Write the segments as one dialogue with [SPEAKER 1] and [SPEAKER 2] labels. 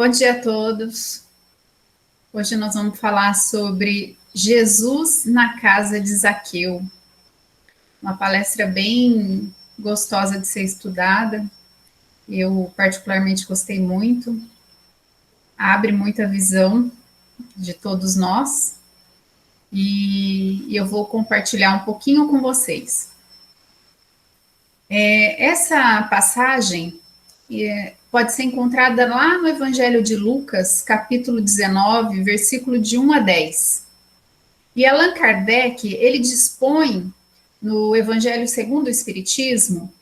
[SPEAKER 1] Bom dia a todos. Hoje nós vamos falar sobre Jesus na casa de Zaqueu. Uma palestra bem gostosa de ser estudada. Eu particularmente gostei muito. Abre muita visão de todos nós. E eu vou compartilhar um pouquinho com vocês. Essa passagem pode ser encontrada lá no Evangelho de Lucas, capítulo 19, versículo de 1 a 10. E Allan Kardec, ele dispõe no Evangelho segundo o Espiritismo,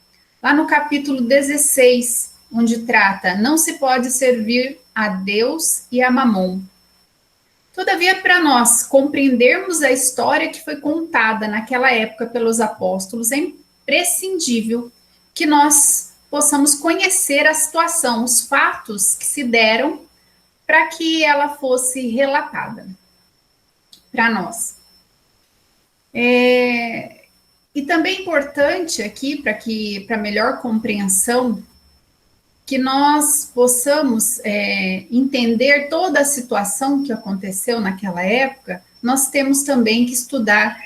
[SPEAKER 1] lá no capítulo 16, onde trata: não se pode servir a Deus e a Mamon. Todavia, para nós compreendermos a história que foi contada naquela época pelos apóstolos, é imprescindível que nós possamos conhecer a situação, os fatos que se deram para que ela fosse relatada para nós. E também é importante aqui, para melhor compreensão, que nós possamos entender toda a situação que aconteceu naquela época. Nós temos também que estudar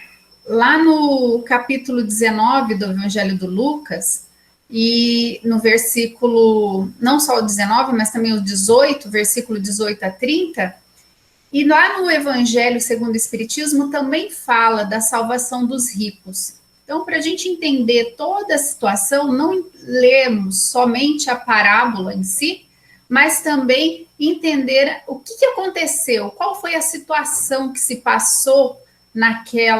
[SPEAKER 1] lá no capítulo 19 do Evangelho do Lucas, e no versículo, não só o 19, mas também o 18, versículo 18 a 30, e lá no Evangelho segundo o Espiritismo também fala da salvação dos ricos. Então, para a gente entender toda a situação, não lermos somente a parábola em si, mas também entender o que aconteceu, qual foi a situação que se passou naquele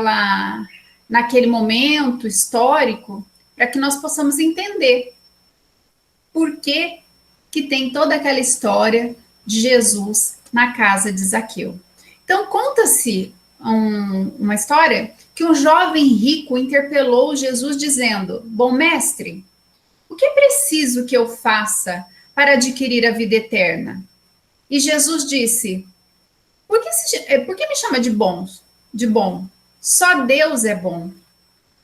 [SPEAKER 1] momento histórico, para que nós possamos entender por que tem toda aquela história de Jesus na casa de Zaqueu. Então, conta-se uma história que um jovem rico interpelou Jesus dizendo: bom mestre, o que é preciso que eu faça para adquirir a vida eterna? E Jesus disse: por que me chama de bom? Só Deus é bom.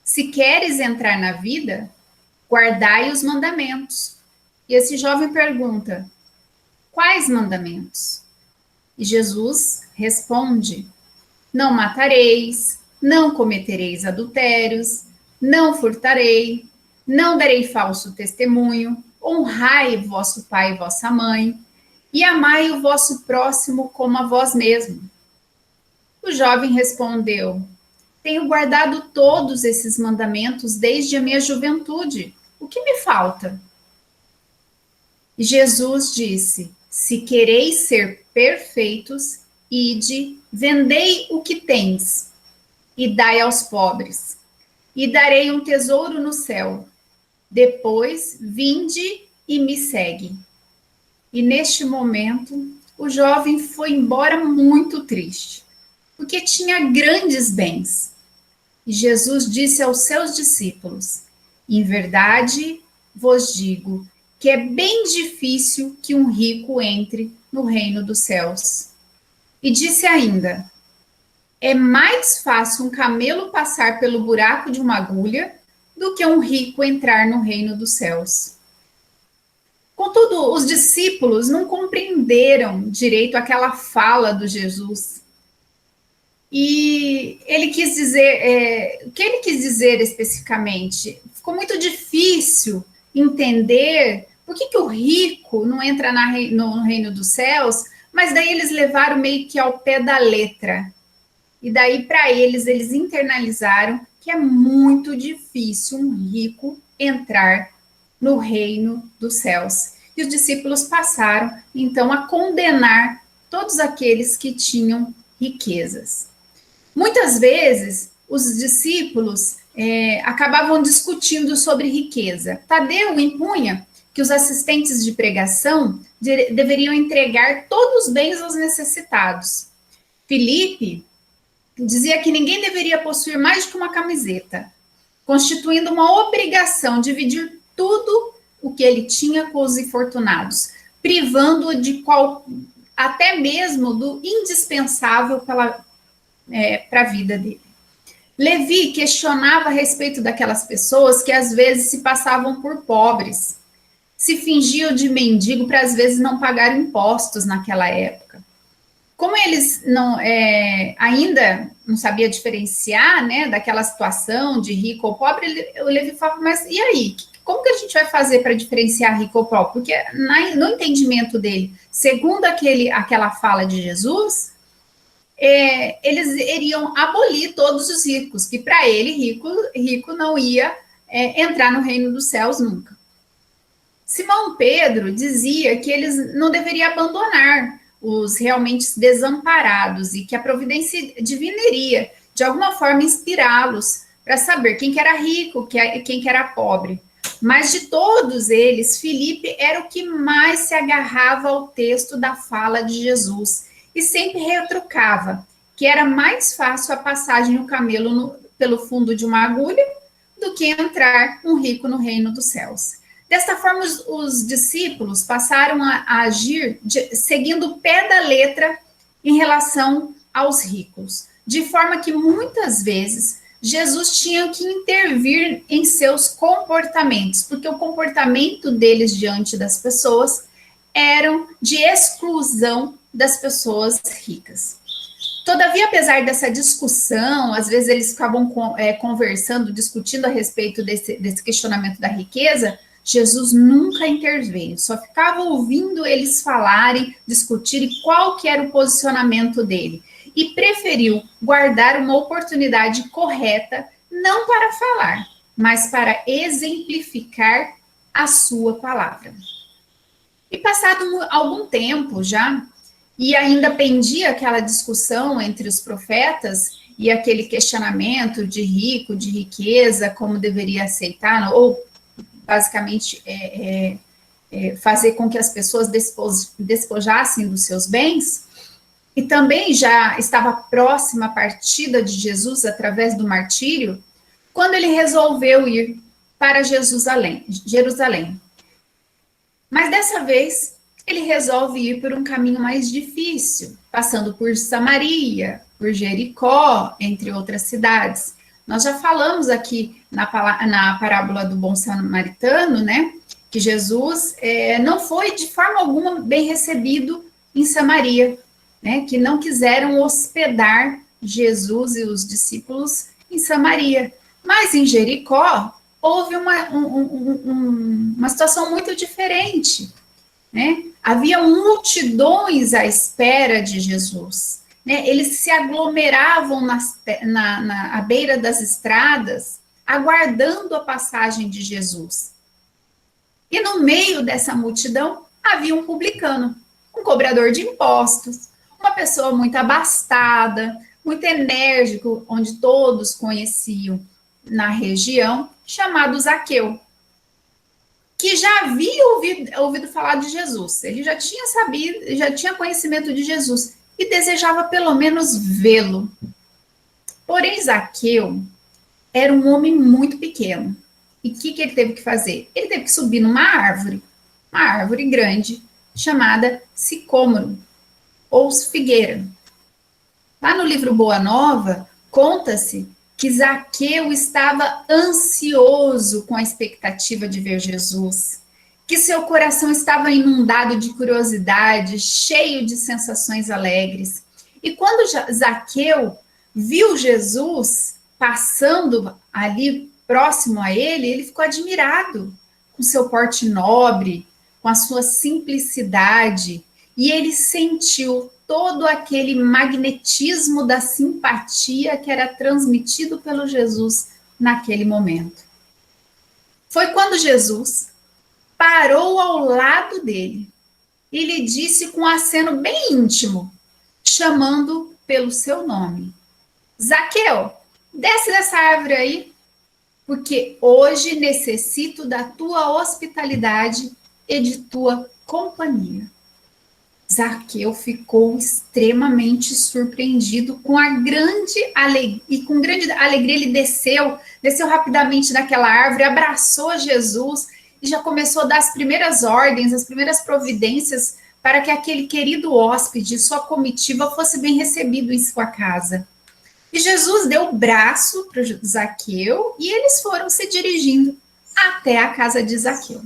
[SPEAKER 1] Se queres entrar na vida, guardai os mandamentos. E esse jovem pergunta: quais mandamentos? E Jesus responde: não matareis, não cometereis adultérios, não furtarei, não darei falso testemunho, honrai vosso pai e vossa mãe, e amai o vosso próximo como a vós mesmo. O jovem respondeu: tenho guardado todos esses mandamentos desde a minha juventude. O que me falta? E Jesus disse: se quereis ser perfeitos, ide, vendei o que tens e dai aos pobres, e darei um tesouro no céu. Depois, vinde e me segue. E neste momento, o jovem foi embora muito triste, porque tinha grandes bens. E Jesus disse aos seus discípulos: em verdade vos digo que é bem difícil que um rico entre no reino dos céus. E disse ainda: é mais fácil um camelo passar pelo buraco de uma agulha do que um rico entrar no reino dos céus. Contudo, os discípulos não compreenderam direito aquela fala do Jesus. E ele quis dizer, o que ele quis dizer especificamente? Ficou muito difícil entender por que o rico não entra no reino dos céus, mas daí eles levaram meio que ao pé da letra. E daí, para eles internalizaram que é muito difícil um rico entrar no reino dos céus. E os discípulos passaram, então, a condenar todos aqueles que tinham riquezas. Muitas vezes, os discípulos acabavam discutindo sobre riqueza. Tadeu impunha que os assistentes de pregação deveriam entregar todos os bens aos necessitados. Filipe dizia que ninguém deveria possuir mais do que uma camiseta, constituindo uma obrigação dividir tudo o que ele tinha com os infortunados, privando-o até mesmo do indispensável para a vida dele. Levi questionava a respeito daquelas pessoas que às vezes se passavam por pobres. se fingiam de mendigo para às vezes não pagar impostos naquela época. Como eles ainda não sabia diferenciar, né, daquela situação de rico ou pobre, o Levi falava, mas e aí? Como que a gente vai fazer para diferenciar rico ou pobre? Porque no entendimento dele, segundo aquela fala de Jesus, eles iriam abolir todos os ricos, que para ele, rico não ia entrar no reino dos céus nunca. Simão Pedro dizia que eles não deveriam abandonar os realmente desamparados e que a providência divina iria, de alguma forma, inspirá-los para saber quem que era rico, quem que era pobre. Mas de todos eles, Filipe era o que mais se agarrava ao texto da fala de Jesus e sempre retrucava que era mais fácil a passagem do camelo pelo fundo de uma agulha do que entrar um rico no reino dos céus. Desta forma, os discípulos passaram a agir seguindo o pé da letra em relação aos ricos, de forma que muitas vezes Jesus tinha que intervir em seus comportamentos, porque o comportamento deles diante das pessoas era de exclusão das pessoas ricas. Todavia, apesar dessa discussão, às vezes eles ficavam conversando, discutindo a respeito desse questionamento da riqueza, Jesus nunca interveio, só ficava ouvindo eles falarem, discutirem qual que era o posicionamento dele. E preferiu guardar uma oportunidade correta, não para falar, mas para exemplificar a sua palavra. E passado algum tempo já, e ainda pendia aquela discussão entre os profetas e aquele questionamento de rico, de riqueza, como deveria aceitar, ou basicamente fazer com que as pessoas despojassem dos seus bens, e também já estava próxima a partida de Jesus através do martírio, quando ele resolveu ir para Jerusalém. Mas dessa vez, ele resolve ir por um caminho mais difícil, passando por Samaria, por Jericó, entre outras cidades. Nós já falamos aqui na parábola do bom samaritano, né, que Jesus não foi de forma alguma bem recebido em Samaria, né, que não quiseram hospedar Jesus e os discípulos em Samaria. Mas em Jericó, houve uma situação muito diferente, né? Havia multidões à espera de Jesus, né? Eles se aglomeravam à beira das estradas, aguardando a passagem de Jesus. E no meio dessa multidão havia um publicano, um cobrador de impostos, uma pessoa muito abastada, muito enérgico, onde todos conheciam na região, chamado Zaqueu, que já havia ouvido falar de Jesus. Ele já tinha sabido, já tinha conhecimento de Jesus e desejava pelo menos vê-lo. Porém, Zaqueu era um homem muito pequeno. E o que ele teve que fazer? Ele teve que subir numa árvore grande, chamada sicômoro, ou figueira. Lá no livro Boa Nova, conta-se que Zaqueu estava ansioso com a expectativa de ver Jesus, que seu coração estava inundado de curiosidade, cheio de sensações alegres. E quando Zaqueu viu Jesus passando ali próximo a ele, ele ficou admirado com seu porte nobre, com a sua simplicidade, e ele sentiu todo aquele magnetismo da simpatia que era transmitido pelo Jesus naquele momento. Foi quando Jesus parou ao lado dele e lhe disse com um aceno bem íntimo, chamando pelo seu nome: Zaqueu, desce dessa árvore aí, porque hoje necessito da tua hospitalidade e de tua companhia. Zaqueu ficou extremamente surpreendido com grande alegria ele desceu rapidamente daquela árvore, abraçou Jesus e já começou a dar as primeiras ordens, as primeiras providências para que aquele querido hóspede, sua comitiva, fosse bem recebido em sua casa. E Jesus deu o braço para Zaqueu e eles foram se dirigindo até a casa de Zaqueu.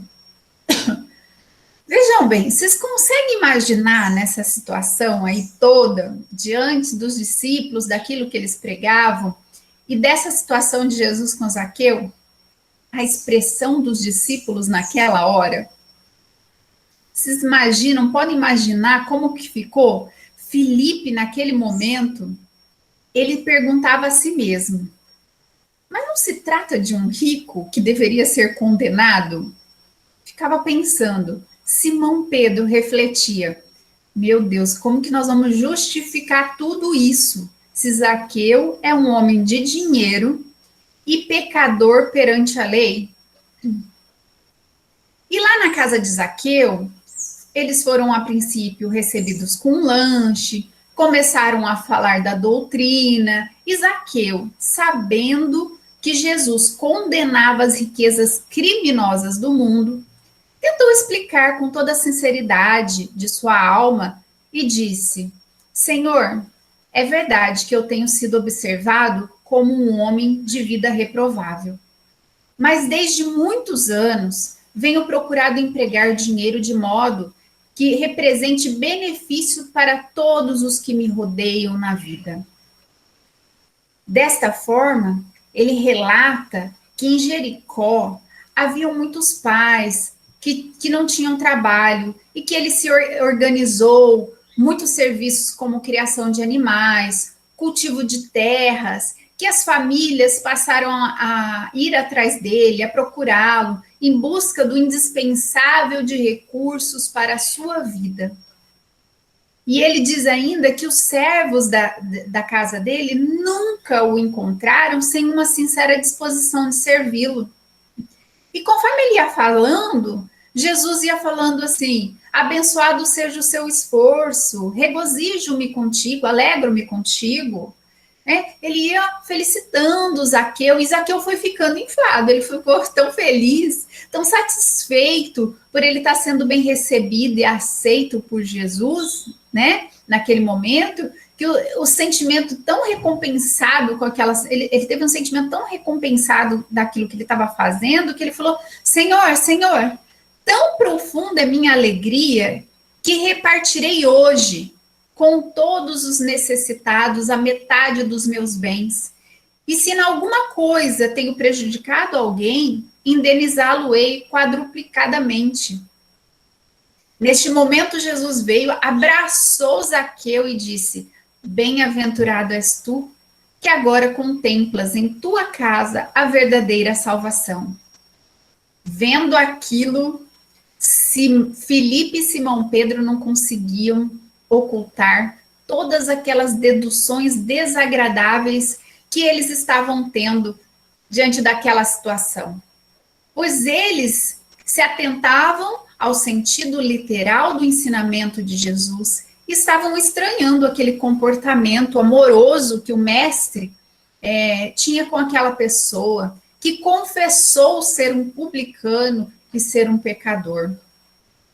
[SPEAKER 1] Vejam bem, vocês conseguem imaginar nessa situação aí toda, diante dos discípulos, daquilo que eles pregavam, e dessa situação de Jesus com Zaqueu, a expressão dos discípulos naquela hora? Vocês imaginam, podem imaginar como que ficou? Filipe, naquele momento, ele perguntava a si mesmo, mas não se trata de um rico que deveria ser condenado? Ficava pensando. Simão Pedro refletia, meu Deus, como que nós vamos justificar tudo isso? Se Zaqueu é um homem de dinheiro e pecador perante a lei? E lá na casa de Zaqueu, eles foram a princípio recebidos com um lanche, começaram a falar da doutrina, e Zaqueu, sabendo que Jesus condenava as riquezas criminosas do mundo, tentou explicar com toda a sinceridade de sua alma e disse: Senhor, é verdade que eu tenho sido observado como um homem de vida reprovável, mas desde muitos anos venho procurado empregar dinheiro de modo que represente benefício para todos os que me rodeiam na vida. Desta forma, ele relata que em Jericó haviam muitos pais que não tinham trabalho e que ele se organizou muitos serviços como criação de animais, cultivo de terras, que as famílias passaram a ir atrás dele, a procurá-lo, em busca do indispensável de recursos para a sua vida. E ele diz ainda que os servos da casa dele nunca o encontraram sem uma sincera disposição de servi-lo. E conforme ele ia falando, Jesus ia falando assim: abençoado seja o seu esforço, regozijo-me contigo, alegro-me contigo. Ele ia felicitando Zaqueu, e Zaqueu foi ficando inflado, ele ficou tão feliz, tão satisfeito por ele estar sendo bem recebido e aceito por Jesus, né, naquele momento, que o sentimento tão recompensado com aquelas, ele teve um sentimento tão recompensado daquilo que ele estava fazendo, que ele falou: Senhor, Senhor, tão profunda é minha alegria que repartirei hoje com todos os necessitados a metade dos meus bens. E se em alguma coisa tenho prejudicado alguém, indenizá-lo-ei quadruplicadamente. Neste momento, Jesus veio, abraçou Zaqueu e disse: bem-aventurado és tu, que agora contemplas em tua casa a verdadeira salvação. Vendo aquilo, Filipe e Simão Pedro não conseguiam ocultar todas aquelas deduções desagradáveis que eles estavam tendo diante daquela situação. Pois eles se atentavam ao sentido literal do ensinamento de Jesus, e estavam estranhando aquele comportamento amoroso que o mestre tinha com aquela pessoa, que confessou ser um publicano e ser um pecador.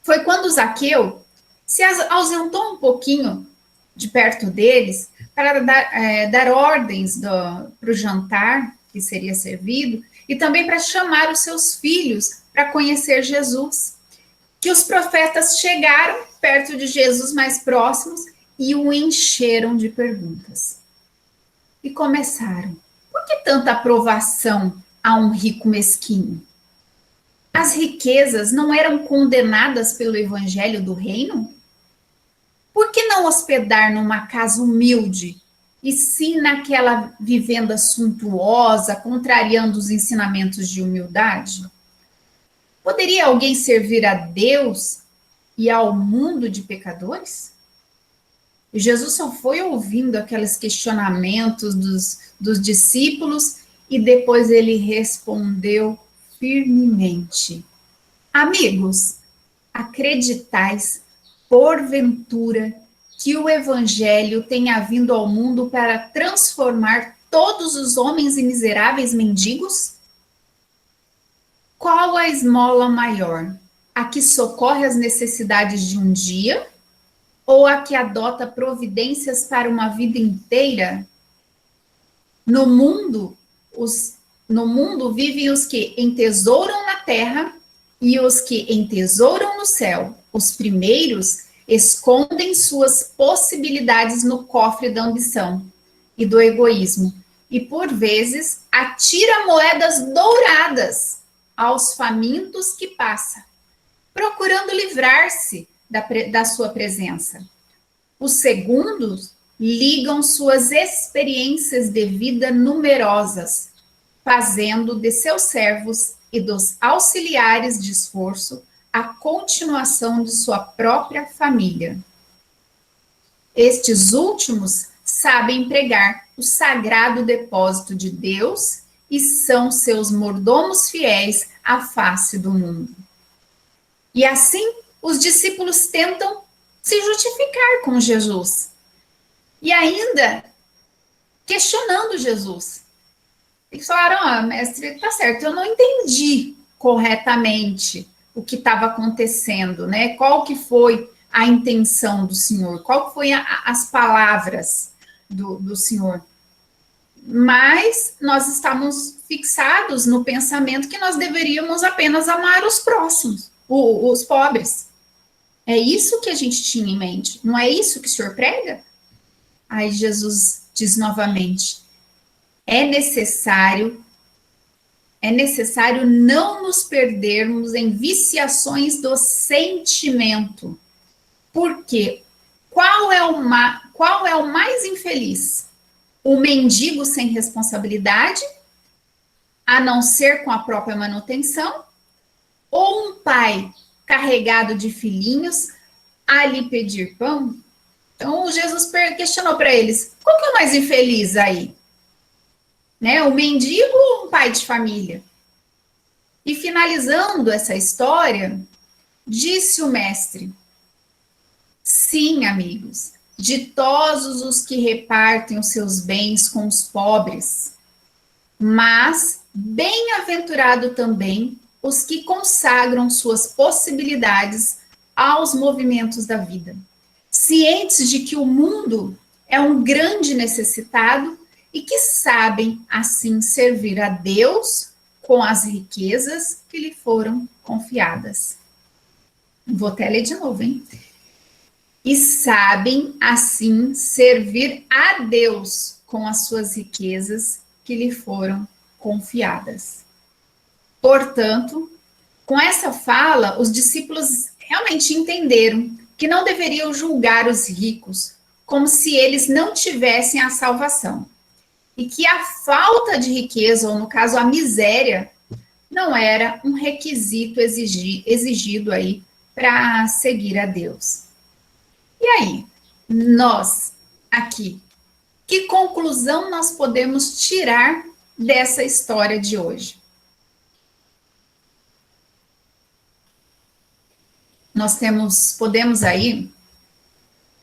[SPEAKER 1] Foi quando Zaqueu se ausentou um pouquinho de perto deles para dar ordens para o jantar que seria servido, e também para chamar os seus filhos para conhecer Jesus. Que os profetas chegaram perto de Jesus mais próximos e o encheram de perguntas. E começaram: por que tanta aprovação a um rico mesquinho? As riquezas não eram condenadas pelo evangelho do reino? Por que não hospedar numa casa humilde, e sim naquela vivenda suntuosa, contrariando os ensinamentos de humildade? Poderia alguém servir a Deus e ao mundo de pecadores? E Jesus só foi ouvindo aqueles questionamentos dos discípulos, e depois ele respondeu firmemente: amigos, acreditais porventura que o evangelho tenha vindo ao mundo para transformar todos os homens em miseráveis mendigos? Qual a esmola maior? A que socorre as necessidades de um dia? Ou a que adota providências para uma vida inteira? No mundo vivem os que entesouram na terra E os que entesouram no céu, os primeiros, escondem suas possibilidades no cofre da ambição e do egoísmo, e por vezes atira moedas douradas aos famintos que passa, procurando livrar-se da sua presença. Os segundos ligam suas experiências de vida numerosas, fazendo de seus servos e dos auxiliares de esforço a continuação de sua própria família. Estes últimos sabem empregar o sagrado depósito de Deus e são seus mordomos fiéis à face do mundo. E assim, os discípulos tentam se justificar com Jesus. E ainda questionando Jesus. Eles falaram, mestre, tá certo, eu não entendi corretamente o que estava acontecendo, né? Qual que foi a intenção do Senhor? Qual foi as palavras do Senhor? Mas nós estamos fixados no pensamento que nós deveríamos apenas amar os próximos, os pobres. É isso que a gente tinha em mente. Não é isso que o Senhor prega? Aí Jesus diz novamente, é necessário não nos perdermos em viciações do sentimento. Porque qual é o mais infeliz? O mendigo sem responsabilidade, a não ser com a própria manutenção, ou um pai carregado de filhinhos a lhe pedir pão? Então, Jesus questionou para eles, qual que é o mais infeliz aí? Né? O mendigo ou um pai de família? E finalizando essa história, disse o mestre, sim, amigos, ditosos os que repartem os seus bens com os pobres, mas bem-aventurado também os que consagram suas possibilidades aos movimentos da vida, cientes de que o mundo é um grande necessitado e que sabem, assim, servir a Deus com as riquezas que lhe foram confiadas. Vou até ler de novo, hein? E sabem, assim, servir a Deus com as suas riquezas que lhe foram confiadas. Portanto, com essa fala, os discípulos realmente entenderam que não deveriam julgar os ricos como se eles não tivessem a salvação. E que a falta de riqueza, ou no caso a miséria, não era um requisito exigido aí para seguir a Deus. E aí, nós aqui, que conclusão nós podemos tirar dessa história de hoje? Nós podemos aí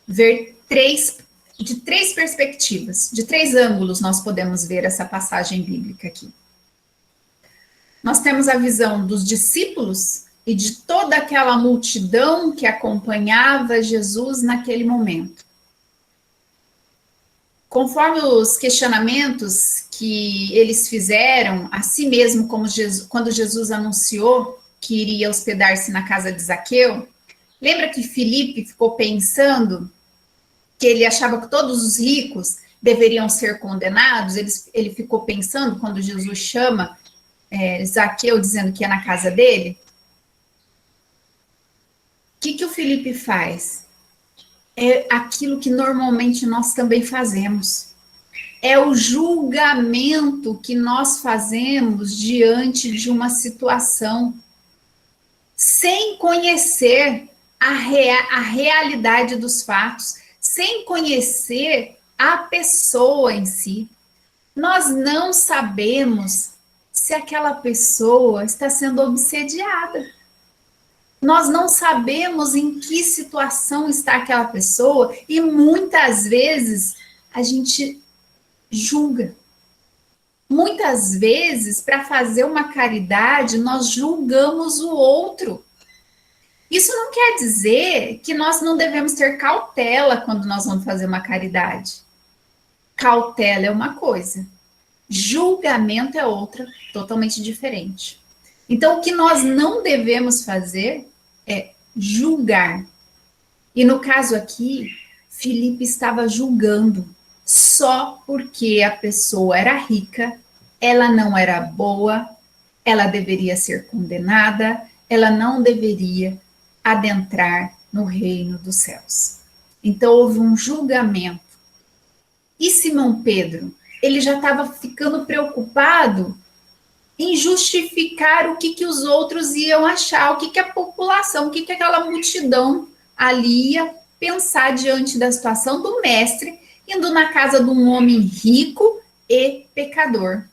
[SPEAKER 1] ver de três perspectivas, de três ângulos nós podemos ver essa passagem bíblica aqui. Nós temos a visão dos discípulos e de toda aquela multidão que acompanhava Jesus naquele momento. Conforme os questionamentos que eles fizeram a si mesmo, como quando Jesus anunciou que iria hospedar-se na casa de Zaqueu, lembra que Filipe ficou pensando que ele achava que todos os ricos deveriam ser condenados? Ele ficou pensando quando Jesus chama Zaqueu dizendo que é na casa dele. O que o Filipe faz? É aquilo que normalmente nós também fazemos. É o julgamento que nós fazemos diante de uma situação, sem conhecer a realidade dos fatos, sem conhecer a pessoa em si. Nós não sabemos se aquela pessoa está sendo obsediada. Nós não sabemos em que situação está aquela pessoa e muitas vezes a gente julga. Muitas vezes, para fazer uma caridade, nós julgamos o outro. Isso não quer dizer que nós não devemos ter cautela quando nós vamos fazer uma caridade. Cautela é uma coisa, julgamento é outra, totalmente diferente. Então, o que nós não devemos fazer é julgar. E no caso aqui, Filipe estava julgando só porque a pessoa era rica, ela não era boa, ela deveria ser condenada, ela não deveria adentrar no reino dos céus. Então houve um julgamento. E Simão Pedro, ele já estava ficando preocupado em justificar o que os outros iam achar, o que a população, o que aquela multidão ali ia pensar diante da situação do mestre indo na casa de um homem rico e pecador.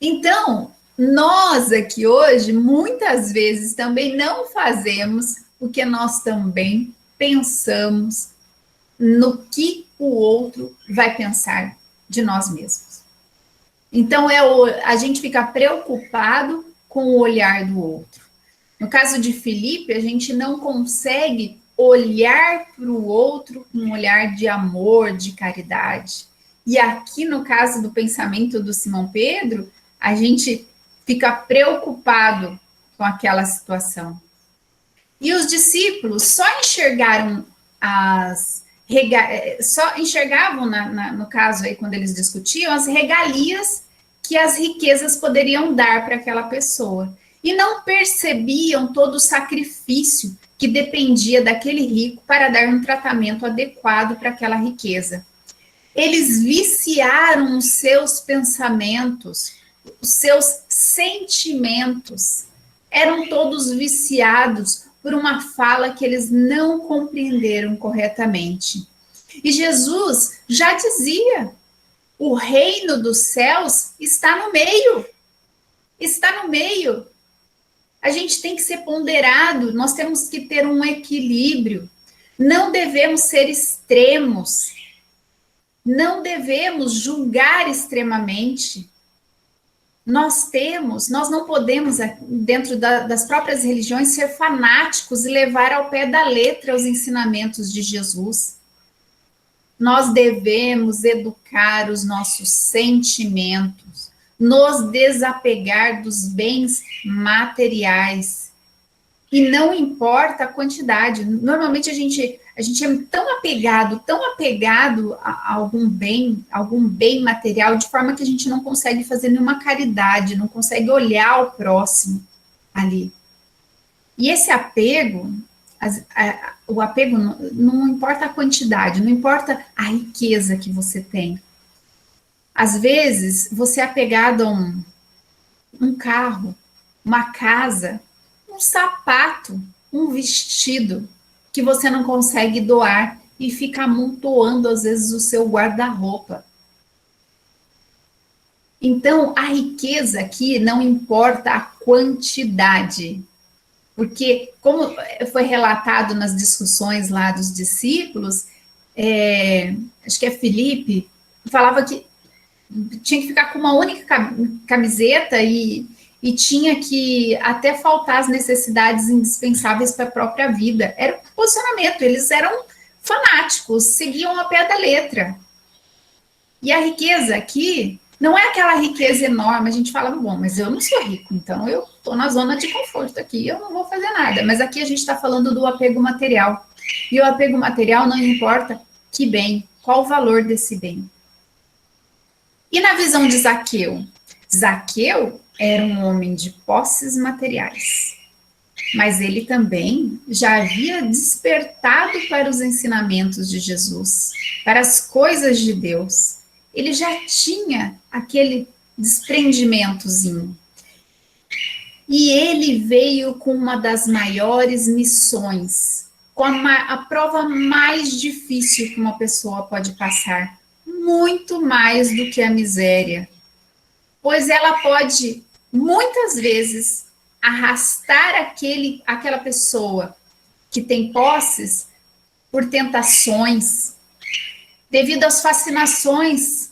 [SPEAKER 1] Então, nós aqui hoje, muitas vezes também não fazemos o que nós também pensamos no que o outro vai pensar de nós mesmos. Então, a gente fica preocupado com o olhar do outro. No caso de Filipe, a gente não consegue olhar para o outro com um olhar de amor, de caridade. E aqui, no caso do pensamento do Simão Pedro, a gente fica preocupado com aquela situação. E os discípulos só enxergavam no caso aí, quando eles discutiam, as regalias que as riquezas poderiam dar para aquela pessoa. E não percebiam todo o sacrifício que dependia daquele rico para dar um tratamento adequado para aquela riqueza. Eles viciaram os seus pensamentos, os seus sentimentos. Eram todos viciados por uma fala que eles não compreenderam corretamente. E Jesus já dizia: o reino dos céus está no meio. Está no meio. A gente tem que ser ponderado, nós temos que ter um equilíbrio. Não devemos ser extremos. Não devemos julgar extremamente. Nós não podemos, dentro das próprias religiões, ser fanáticos e levar ao pé da letra os ensinamentos de Jesus. Nós devemos educar os nossos sentimentos, nos desapegar dos bens materiais. E não importa a quantidade. Normalmente a gente é tão apegado a algum bem material, de forma que a gente não consegue fazer nenhuma caridade, não consegue olhar o próximo ali. E esse apego, o apego não importa a quantidade, não importa a riqueza que você tem. Às vezes, você é apegado a um carro, uma casa, um sapato, um vestido que você não consegue doar e fica amontoando, às vezes, o seu guarda-roupa. Então, a riqueza aqui não importa a quantidade, porque, como foi relatado nas discussões lá dos discípulos, acho que é Filipe, falava que tinha que ficar com uma única camiseta e tinha que até faltar as necessidades indispensáveis para a própria vida. Era um posicionamento, eles eram fanáticos, seguiam a pé da letra. E a riqueza aqui não é aquela riqueza enorme, a gente fala, bom, mas eu não sou rico, então eu estou na zona de conforto aqui, eu não vou fazer nada. Mas aqui a gente está falando do apego material. E o apego material não importa que bem, qual o valor desse bem. E na visão de Zaqueu? Zaqueu era um homem de posses materiais, mas ele também já havia despertado para os ensinamentos de Jesus, para as coisas de Deus. Ele já tinha aquele desprendimentozinho. E ele veio com uma das maiores missões, com a prova mais difícil que uma pessoa pode passar, muito mais do que a miséria, pois ela pode, muitas vezes, arrastar aquela pessoa que tem posses por tentações, devido às fascinações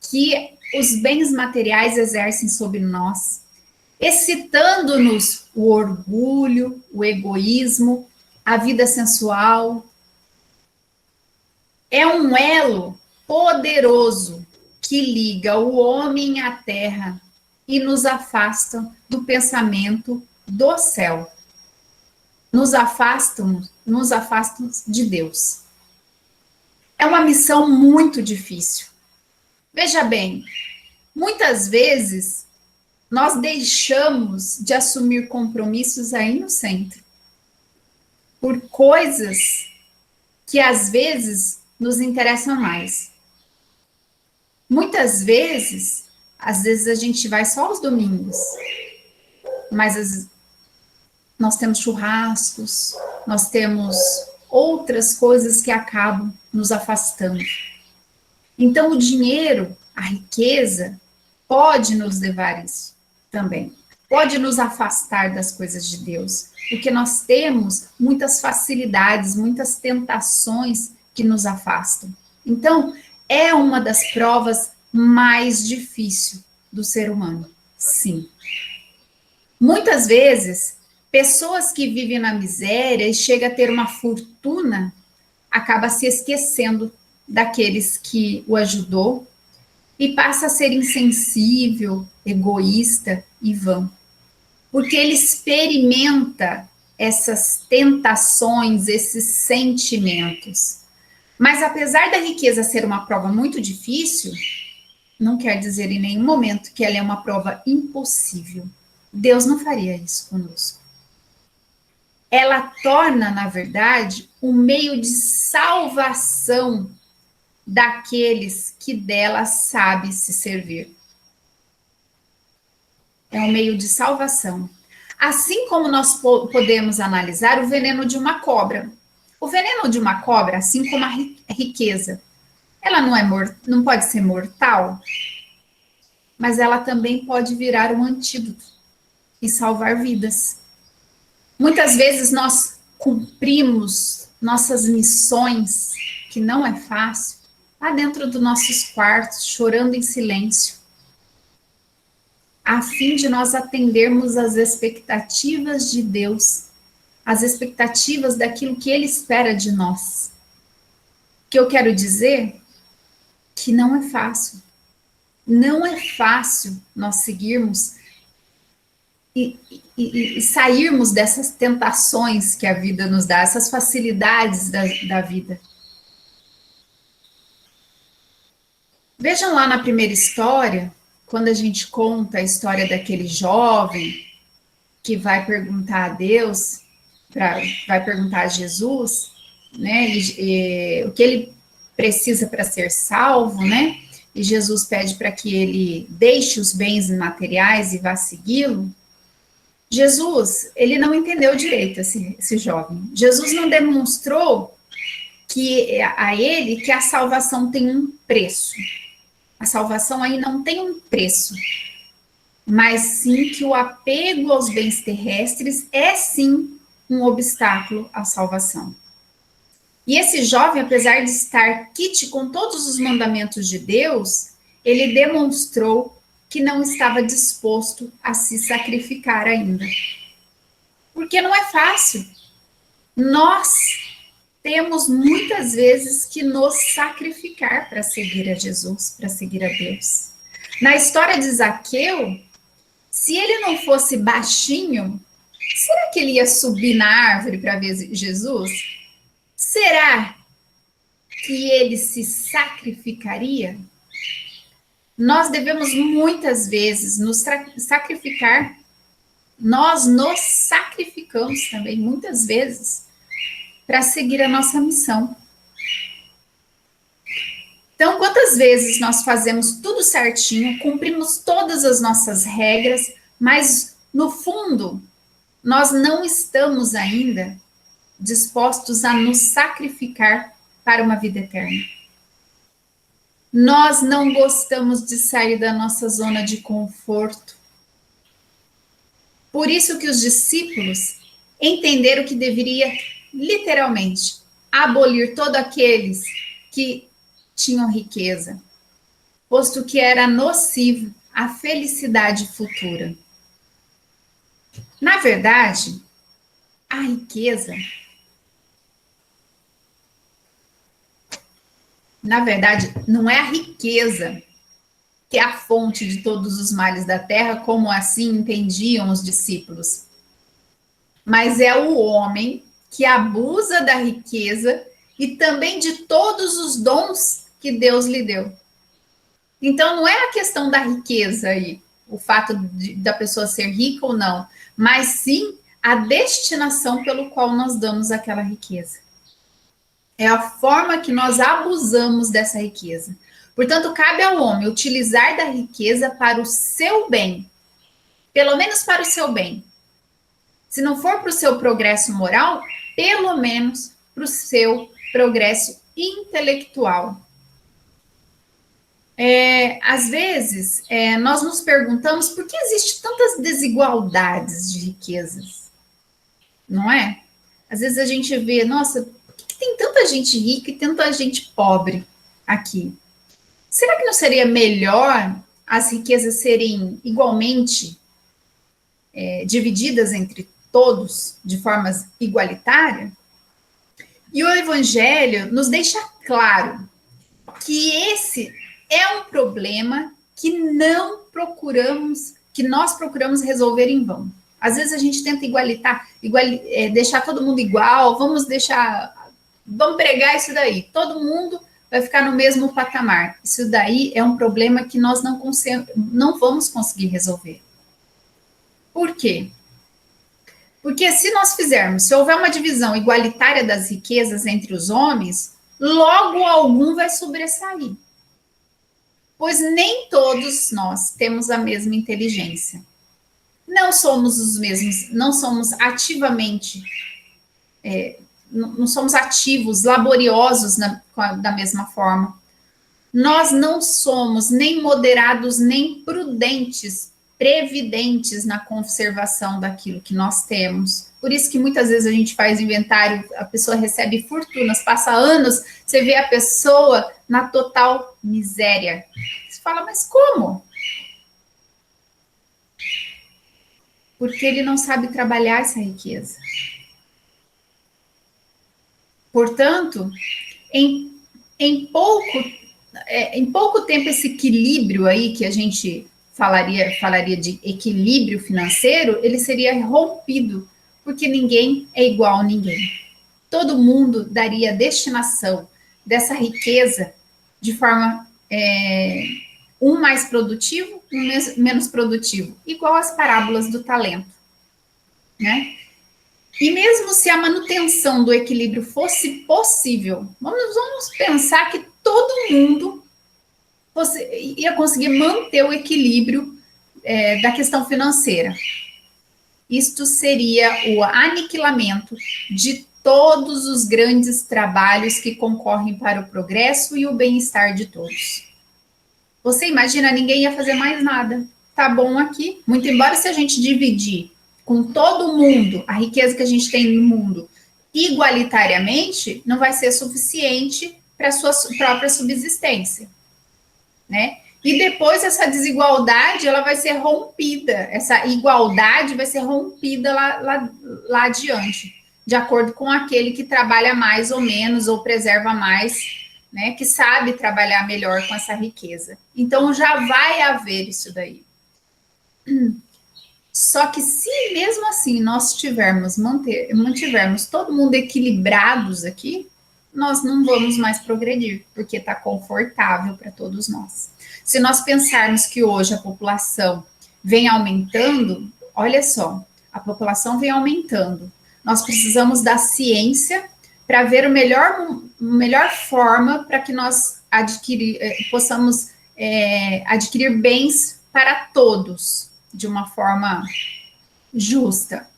[SPEAKER 1] que os bens materiais exercem sobre nós, excitando-nos o orgulho, o egoísmo, a vida sensual. É um elo poderoso que liga o homem à terra e nos afastam do pensamento do céu. Nos afastam de Deus. É uma missão muito difícil. Veja bem, muitas vezes nós deixamos de assumir compromissos aí no centro por coisas que às vezes nos interessam mais. Muitas vezes, às vezes a gente vai só aos domingos, mas nós temos churrascos, nós temos outras coisas que acabam nos afastando. Então, o dinheiro, a riqueza, pode nos levar a isso também. Pode nos afastar das coisas de Deus, porque nós temos muitas facilidades, muitas tentações que nos afastam. Então, é uma das provas mais difíceis do ser humano, sim. Muitas vezes, pessoas que vivem na miséria e chegam a ter uma fortuna, acaba se esquecendo daqueles que o ajudou e passa a ser insensível, egoísta e vão. Porque ele experimenta essas tentações, esses sentimentos. Mas apesar da riqueza ser uma prova muito difícil, não quer dizer em nenhum momento que ela é uma prova impossível. Deus não faria isso conosco. Ela torna, na verdade, um meio de salvação daqueles que dela sabe se servir. É um meio de salvação. Assim como nós podemos analisar o veneno de uma cobra. O veneno de uma cobra, assim como a riqueza, ela não pode ser mortal, mas ela também pode virar um antídoto e salvar vidas. Muitas vezes nós cumprimos nossas missões, que não é fácil, lá dentro dos nossos quartos, chorando em silêncio, a fim de nós atendermos às expectativas de Deus, às expectativas daquilo que Ele espera de nós. O que eu quero dizer? Que não é fácil. Não é fácil nós seguirmos e sairmos dessas tentações que a vida nos dá, essas facilidades da vida. Vejam lá na primeira história, quando a gente conta a história daquele jovem que vai perguntar a Deus, vai perguntar a Jesus, né, o que ele precisa para ser salvo, né, e Jesus pede para que ele deixe os bens materiais e vá segui-lo. Jesus, ele não entendeu direito esse jovem. Jesus não demonstrou a ele que a salvação tem um preço. A salvação aí não tem um preço, mas sim que o apego aos bens terrestres é sim um obstáculo à salvação. E esse jovem, apesar de estar quite com todos os mandamentos de Deus, ele demonstrou que não estava disposto a se sacrificar ainda. Porque não é fácil. Nós temos muitas vezes que nos sacrificar para seguir a Jesus, para seguir a Deus. Na história de Zaqueu, se ele não fosse baixinho, será que ele ia subir na árvore para ver Jesus? Será que ele se sacrificaria? Nós devemos muitas vezes nos sacrificar. Nós nos sacrificamos também muitas vezes para seguir a nossa missão. Então, quantas vezes nós fazemos tudo certinho, cumprimos todas as nossas regras, mas no fundo nós não estamos ainda dispostos a nos sacrificar para uma vida eterna. Nós não gostamos de sair da nossa zona de conforto. Por isso que os discípulos entenderam que deveria, literalmente, abolir todos aqueles que tinham riqueza, posto que era nocivo à felicidade futura. Na verdade, a riqueza, não é a riqueza que é a fonte de todos os males da terra, como assim entendiam os discípulos. Mas é o homem que abusa da riqueza e também de todos os dons que Deus lhe deu. Então, não é a questão da riqueza aí, o fato da pessoa ser rica ou não, mas sim a destinação pelo qual nós damos aquela riqueza. É a forma que nós abusamos dessa riqueza. Portanto, cabe ao homem utilizar da riqueza para o seu bem, pelo menos para o seu bem. Se não for para o seu progresso moral, pelo menos para o seu progresso intelectual. Às vezes, nós nos perguntamos por que existem tantas desigualdades de riquezas, não é? Às vezes a gente vê, nossa, por que tem tanta gente rica e tanta gente pobre aqui? Será que não seria melhor as riquezas serem igualmente divididas entre todos de forma igualitária? E o Evangelho nos deixa claro que esse é um problema que nós procuramos resolver em vão. Às vezes a gente tenta deixar todo mundo igual, vamos pregar isso daí. Todo mundo vai ficar no mesmo patamar. Isso daí é um problema que nós não vamos conseguir resolver. Por quê? Porque se houver uma divisão igualitária das riquezas entre os homens, logo algum vai sobressair. Pois nem todos nós temos a mesma inteligência. Não somos os mesmos, não somos ativamente, não somos ativos, laboriosos da mesma forma. Nós não somos nem moderados, nem prudentes, previdentes na conservação daquilo que nós temos. Por isso que muitas vezes a gente faz inventário, a pessoa recebe fortunas, passa anos, você vê a pessoa na total miséria. Você fala, mas como? Porque ele não sabe trabalhar essa riqueza. Portanto, em pouco tempo, esse equilíbrio aí que a gente falaria de equilíbrio financeiro, ele seria rompido, porque ninguém é igual a ninguém. Todo mundo daria destinação dessa riqueza de forma um mais produtivo, um menos produtivo, igual as parábolas do talento, né? E mesmo se a manutenção do equilíbrio fosse possível, vamos pensar que todo mundo ia conseguir manter o equilíbrio da questão financeira. Isto seria o aniquilamento de todos os grandes trabalhos que concorrem para o progresso e o bem-estar de todos. Você imagina, ninguém ia fazer mais nada. Tá bom aqui. Muito embora se a gente dividir com todo mundo a riqueza que a gente tem no mundo igualitariamente, não vai ser suficiente para a sua própria subsistência, né? E depois essa desigualdade, ela vai ser rompida, essa igualdade vai ser rompida lá adiante, de acordo com aquele que trabalha mais ou menos, ou preserva mais, né, que sabe trabalhar melhor com essa riqueza. Então, já vai haver isso daí. Só que se mesmo assim nós mantivermos todo mundo equilibrados aqui, nós não vamos mais progredir, porque está confortável para todos nós. Se nós pensarmos que hoje a população vem aumentando, olha só, a população vem aumentando. Nós precisamos da ciência para ver a melhor forma para que nós possamos adquirir bens para todos, de uma forma justa.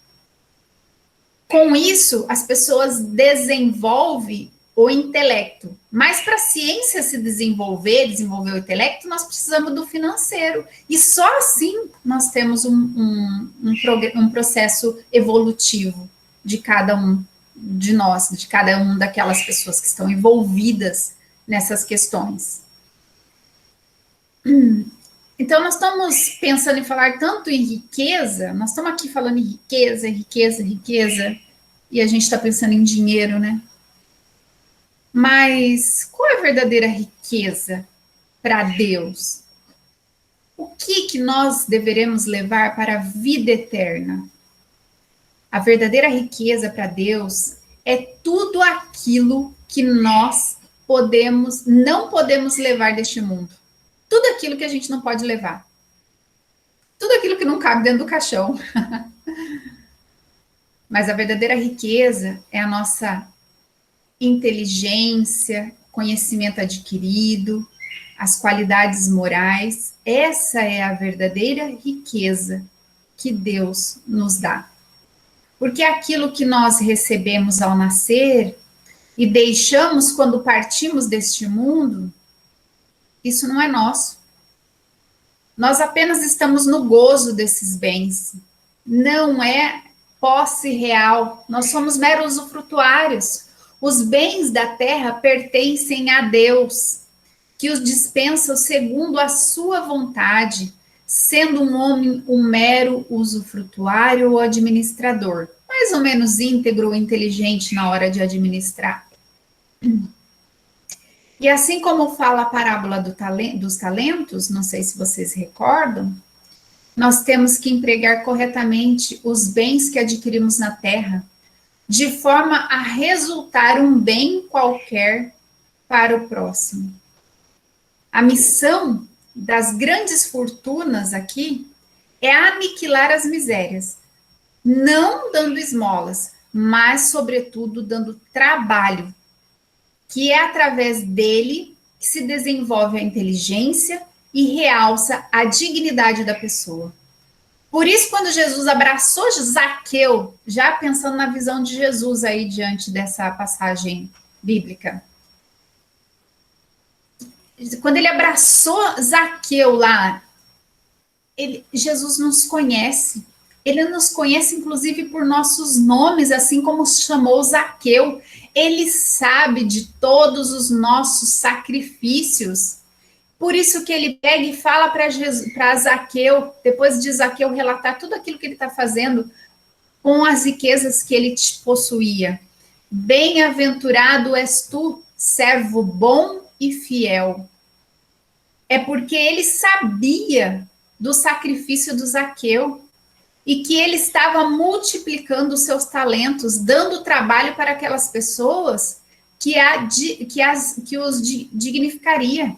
[SPEAKER 1] Com isso, as pessoas desenvolvem o intelecto. Mas para a ciência se desenvolver o intelecto, nós precisamos do financeiro. E só assim nós temos um processo evolutivo de cada um de nós, de cada uma daquelas pessoas que estão envolvidas nessas questões. Então, nós estamos pensando em falar tanto em riqueza, nós estamos aqui falando em riqueza, riqueza, riqueza, e a gente está pensando em dinheiro, né? Mas qual é a verdadeira riqueza para Deus? O que nós deveremos levar para a vida eterna? A verdadeira riqueza para Deus é tudo aquilo que nós não podemos levar deste mundo. Tudo aquilo que a gente não pode levar. Tudo aquilo que não cabe dentro do caixão. Mas a verdadeira riqueza é a nossa inteligência, conhecimento adquirido, as qualidades morais. Essa é a verdadeira riqueza que Deus nos dá. Porque aquilo que nós recebemos ao nascer e deixamos quando partimos deste mundo, isso não é nosso. Nós apenas estamos no gozo desses bens. Não é posse real. Nós somos meros usufrutuários. Os bens da terra pertencem a Deus, que os dispensa segundo a sua vontade, sendo um homem um mero usufrutuário ou administrador, mais ou menos íntegro ou inteligente na hora de administrar. E assim como fala a parábola dos talentos, não sei se vocês recordam, nós temos que empregar corretamente os bens que adquirimos na terra, de forma a resultar um bem qualquer para o próximo. A missão das grandes fortunas aqui é aniquilar as misérias, não dando esmolas, mas, sobretudo, dando trabalho, que é através dele que se desenvolve a inteligência e realça a dignidade da pessoa. Por isso, quando Jesus abraçou Zaqueu, já pensando na visão de Jesus aí diante dessa passagem bíblica, quando ele abraçou Zaqueu lá, Jesus nos conhece. Ele nos conhece, inclusive, por nossos nomes, assim como chamou Zaqueu. Ele sabe de todos os nossos sacrifícios. Por isso que ele pega e fala para Zaqueu, depois de Zaqueu relatar tudo aquilo que ele está fazendo com as riquezas que ele possuía. Bem-aventurado és tu, servo bom e fiel. É porque ele sabia do sacrifício do Zaqueu e que ele estava multiplicando os seus talentos, dando trabalho para aquelas pessoas que os dignificaria.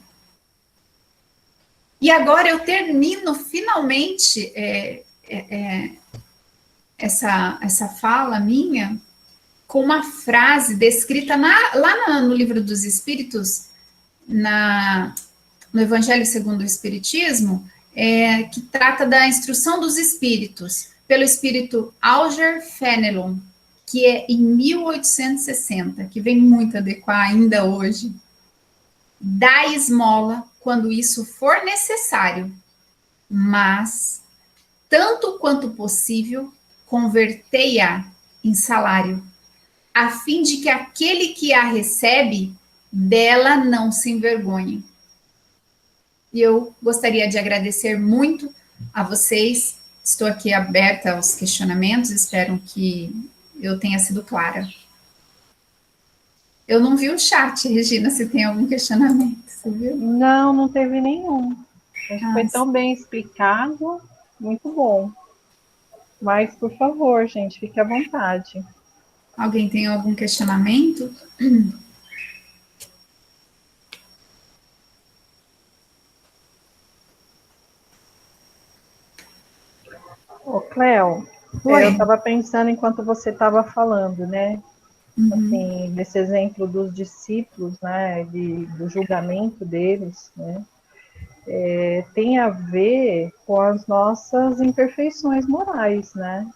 [SPEAKER 1] E agora eu termino finalmente essa fala minha com uma frase descrita lá no Livro dos Espíritos, no Evangelho segundo o Espiritismo, que trata da instrução dos espíritos, pelo espírito Alger Fenelon, que é em 1860, que vem muito adequar ainda hoje. Dá esmola quando isso for necessário, mas, tanto quanto possível, convertei-a em salário, a fim de que aquele que a recebe, dela não se envergonhe. E eu gostaria de agradecer muito a vocês. Estou aqui aberta aos questionamentos, espero que eu tenha sido clara. Eu não vi o chat, Regina, se tem algum questionamento, você viu?
[SPEAKER 2] Não, não teve nenhum. Acho que foi tão bem explicado, muito bom. Mas, por favor, gente, fique à vontade.
[SPEAKER 1] Alguém tem algum questionamento?
[SPEAKER 2] Ô, Cléo, eu estava pensando enquanto você estava falando, né? Assim, desse exemplo dos discípulos, né? Do julgamento deles, né? Tem a ver com as nossas imperfeições morais, né?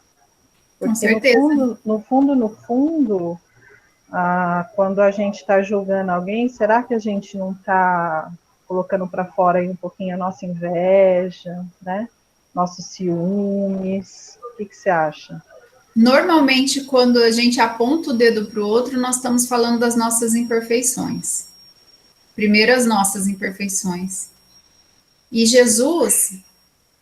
[SPEAKER 2] Porque
[SPEAKER 1] com certeza.
[SPEAKER 2] no fundo, quando a gente está julgando alguém, será que a gente não está colocando para fora aí um pouquinho a nossa inveja, né? Nossos ciúmes? O que você acha?
[SPEAKER 1] Normalmente, quando a gente aponta o dedo para o outro, nós estamos falando das nossas imperfeições. Primeiro, as nossas imperfeições. E Jesus,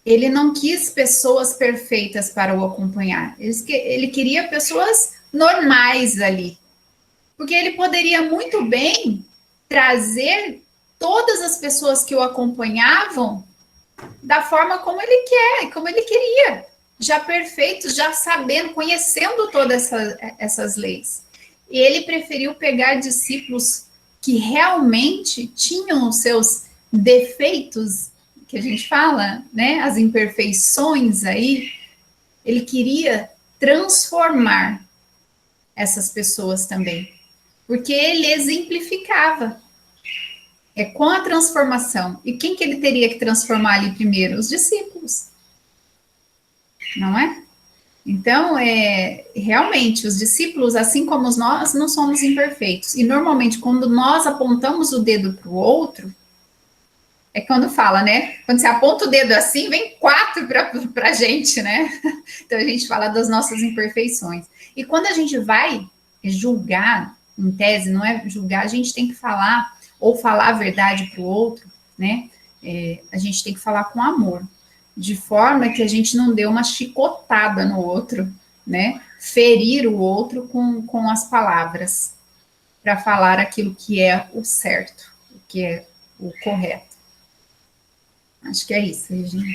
[SPEAKER 1] ele não quis pessoas perfeitas para o acompanhar. Ele queria pessoas normais ali. Porque ele poderia muito bem trazer todas as pessoas que o acompanhavam da forma como ele quer, como ele queria, já perfeitos, já sabendo, conhecendo todas essas leis. E ele preferiu pegar discípulos que realmente tinham os seus defeitos, que a gente fala, né, as imperfeições aí, ele queria transformar essas pessoas também, porque ele exemplificava. É com a transformação. E quem que ele teria que transformar ali primeiro? Os discípulos. Não é? Então, realmente, os discípulos, assim como nós, não somos imperfeitos. E normalmente, quando nós apontamos o dedo para o outro, é quando fala, né? Quando você aponta o dedo assim, vem 4 para a gente, né? Então, a gente fala das nossas imperfeições. E quando a gente vai julgar, em tese, não é julgar, a gente tem que falar, ou falar a verdade para o outro, né? A gente tem que falar com amor, de forma que a gente não dê uma chicotada no outro, né? Ferir o outro com as palavras, para falar aquilo que é o certo, o que é o correto. Acho que é isso, Regina.